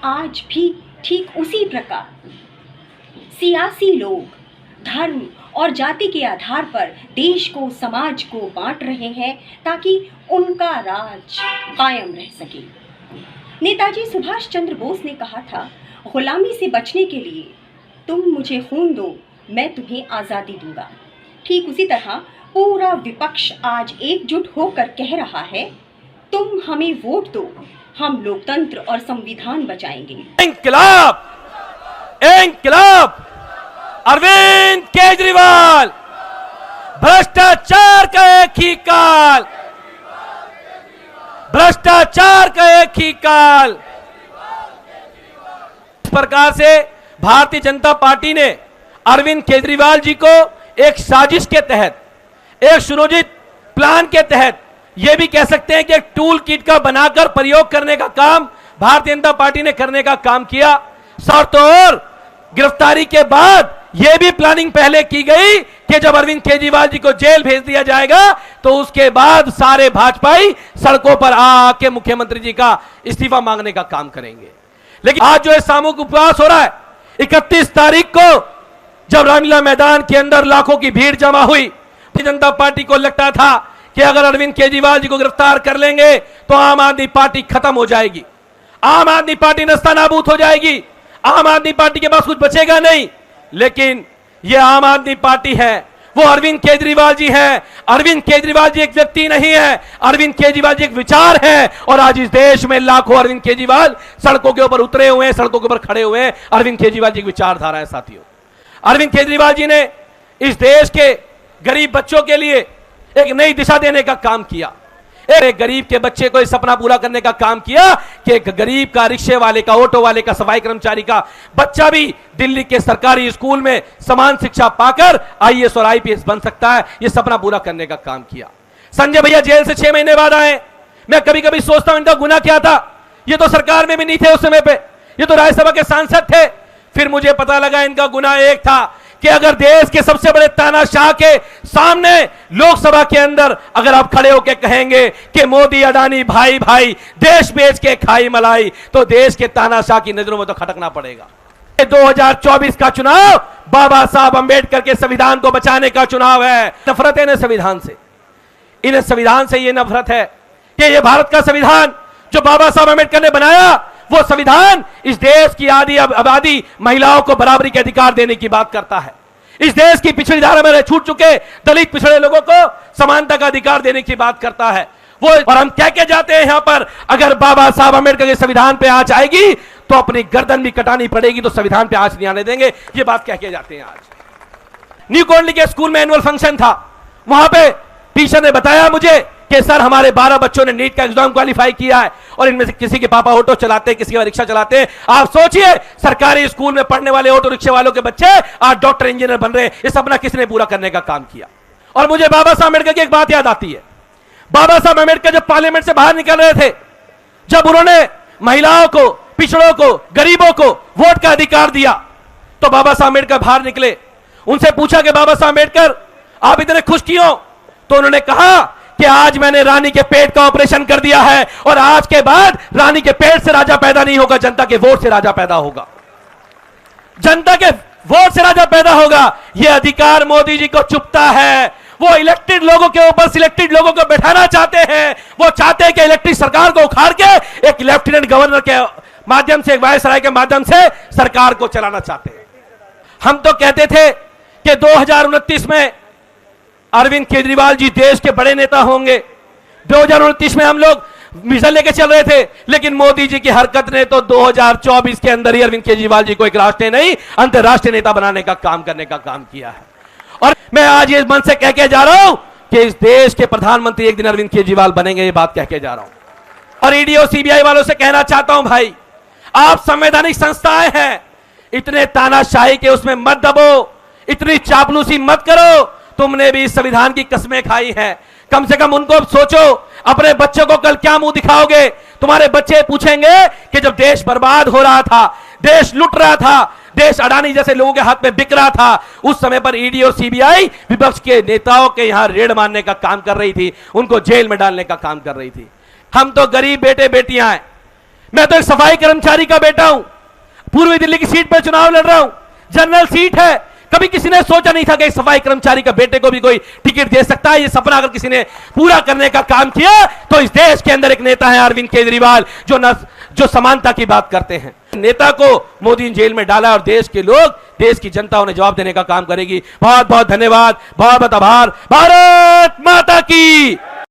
आज भी ठीक उसी प्रकार सियासी लोग धर्म और जाति के आधार पर देश को, समाज को बांट रहे हैं ताकि उनका राज कायम रह सके। नेताजी सुभाष चंद्र बोस ने कहा था, गुलामी से बचने के लिए तुम मुझे खून दो, मैं तुम्हें आज़ादी दूंगा। ठीक उसी तरह पूरा विपक्ष आज एकजुट होकर कह रहा है, तुम हमें वोट दो, हम लोकतंत्र और संविधान बचाएंगे। इंकलाब, इंकलाब, अरविंद केजरीवाल, भ्रष्टाचार का एक ही काल, भ्रष्टाचार का एक ही काल। इस प्रकार से भारतीय जनता पार्टी ने अरविंद केजरीवाल जी को एक साजिश के तहत, एक सुनियोजित प्लान के तहत, यह भी कह सकते हैं कि एक टूल किट का बनाकर प्रयोग करने का काम भारतीय जनता पार्टी ने करने का काम किया। और गिरफ्तारी के बाद यह भी प्लानिंग पहले की गई कि जब अरविंद केजरीवाल जी को जेल भेज दिया जाएगा तो उसके बाद सारे भाजपाई सड़कों पर आके मुख्यमंत्री जी का इस्तीफा मांगने का काम करेंगे। लेकिन आज जो है सामूहिक उपवास हो रहा है, 31 तारीख को जब रामलीला मैदान के अंदर लाखों की भीड़ जमा हुई, भारतीय जनता पार्टी को लगता था कि अगर अरविंद केजरीवाल जी को गिरफ्तार कर लेंगे तो आम आदमी पार्टी खत्म हो जाएगी, आम आदमी पार्टी नस्तानाबूद हो जाएगी, आम आदमी पार्टी के पास कुछ बचेगा नहीं। लेकिन यह आम आदमी पार्टी है, वो अरविंद केजरीवाल जी हैं। अरविंद केजरीवाल जी एक व्यक्ति नहीं है, अरविंद केजरीवाल जी एक विचार है। और आज इस देश में लाखों अरविंद केजरीवाल सड़कों के ऊपर उतरे हुए हैं, सड़कों के ऊपर खड़े हुए हैं। अरविंद केजरीवाल जी की विचारधारा है साथियों। अरविंद केजरीवाल जी ने इस देश के गरीब बच्चों के लिए एक नई दिशा देने का काम किया, एक गरीब के बच्चे को सपना पूरा करने का काम किया कि एक गरीब का, रिक्शे वाले का, ऑटो वाले का, सफाई कर्मचारी का बच्चा भी दिल्ली के सरकारी स्कूल में समान शिक्षा पाकर आईएएस और आईपीएस बन सकता है। यह सपना पूरा करने का काम किया। संजय भैया जेल से 6 महीने बाद आए। मैं कभी कभी सोचता हूं इनका गुनाह क्या था। ये तो सरकार में भी नहीं थे उस समय पे, ये तो राज्यसभा के सांसद थे। फिर मुझे पता लगा इनका गुनाह एक था कि अगर देश के सबसे बड़े तानाशाह के सामने लोकसभा के अंदर अगर आप खड़े होकर कहेंगे कि मोदी अडानी भाई भाई देश बेच के खाई मलाई, तो देश के तानाशाह की नजरों में तो खटकना पड़ेगा। 2024 का चुनाव बाबा साहब अंबेडकर के संविधान को बचाने का चुनाव है। नफरत है इन्हें संविधान से, इन्हें संविधान से यह नफरत है कि यह भारत का संविधान जो बाबा साहब अंबेडकर ने बनाया, वो संविधान इस देश की आधी आबादी महिलाओं को बराबरी के अधिकार देने की बात करता है। इस देश की पिछड़ी धारा में छूट चुके दलित पिछड़े लोगों को समानता का अधिकार देने की बात करता है वो। और हम कह के जाते हैं यहां पर, अगर बाबा साहब अंबेडकर के संविधान पे आंच आएगी तो अपनी गर्दन भी कटानी पड़ेगी, तो संविधान पे आंच नहीं आने देंगे। ये बात कह के जाते हैं। आज न्यू कॉलोनी के स्कूल में एनुअल फंक्शन था। वहां पे टीचर ने बताया मुझे कि सर हमारे 12 बच्चों ने नीट का एग्जाम क्वालिफाई किया है और इनमें से किसी के पापा ऑटो चलाते हैं, किसी का रिक्शा चलाते हैं। आप सोचिए, सरकारी स्कूल में पढ़ने वाले ऑटो रिक्शे वालों के बच्चे आज डॉक्टर इंजीनियर बन रहे हैं। ये सपना किसने पूरा करने का काम किया। और मुझे बाबा साहब अम्बेडकर की एक बात याद आती है। बाबा साहब अम्बेडकर जब पार्लियामेंट से बाहर निकल रहे थे, जब उन्होंने महिलाओं को, पिछड़ों को, गरीबों को वोट का अधिकार दिया, तो बाबा साहब अम्बेडकर बाहर निकले। उनसे पूछा कि बाबा साहब अम्बेडकर आप इतने खुश क्यों? तो उन्होंने कहा कि आज मैंने रानी के पेट का ऑपरेशन कर दिया है और आज के बाद रानी के पेट से राजा पैदा नहीं होगा, जनता के वोट से राजा पैदा होगा, जनता के वोट से राजा पैदा होगा। यह अधिकार मोदी जी को चुभता है। वो इलेक्टेड लोगों के ऊपर सिलेक्टेड लोगों को बैठाना चाहते हैं। वो चाहते हैं कि इलेक्टेड सरकार को उखाड़ के एक लेफ्टिनेंट गवर्नर के माध्यम से, एक वायसराय के माध्यम से सरकार को चलाना चाहते हैं। हम तो कहते थे कि 2029 में अरविंद केजरीवाल जी देश के बड़े नेता होंगे। 2029 में हम लोग मिशन लेके चल रहे थे, लेकिन मोदी जी की हरकत ने तो 2024 के अंदर ही अरविंद केजरीवाल जी को एक राष्ट्रीय नहीं अंतर्राष्ट्रीय नेता बनाने का काम करने का काम किया है। और मैं आज ये मन से कह के जा रहा हूं कि इस देश के प्रधानमंत्री एक दिन अरविंद केजरीवाल बनेंगे। ये बात कह के जा रहा हूं। और ईडी और सीबीआई वालों से कहना चाहता हूं, भाई आप संवैधानिक संस्थाएं हैं, इतने तानाशाही के उसमें मत दबो, इतनी चापलूसी मत करो। तुमने भी इस संविधान की कसमें खाई हैं। कम से कम उनको सोचो, अपने बच्चों को कल क्या मुंह दिखाओगे। तुम्हारे बच्चे पूछेंगे कि जब देश बर्बाद हो रहा था, देश लुट रहा था, देश अडानी जैसे लोगों के हाथ में बिक रहा था, उस समय पर ईडी और सीबीआई विपक्ष के नेताओं के यहां रेड मारने का काम कर रही थी, उनको जेल में डालने का काम कर रही थी। हम तो गरीब बेटे बेटियां हैं। मैं तो एक सफाई कर्मचारी का बेटा हूं, पूर्वी दिल्ली की सीट पर चुनाव लड़ रहा हूं, जनरल सीट है। कभी किसी ने सोचा नहीं था कि एक सफाई कर्मचारी का बेटे को भी कोई टिकट दे सकता है। ये सपना अगर किसी ने पूरा करने का काम किया तो इस देश के अंदर एक नेता है अरविंद केजरीवाल, जो समानता की बात करते हैं। नेता को मोदी ने जेल में डाला और देश के लोग, देश की जनता उन्हें जवाब देने का काम करेगी। बहुत बहुत धन्यवाद, बहुत बहुत आभार। भारत माता की।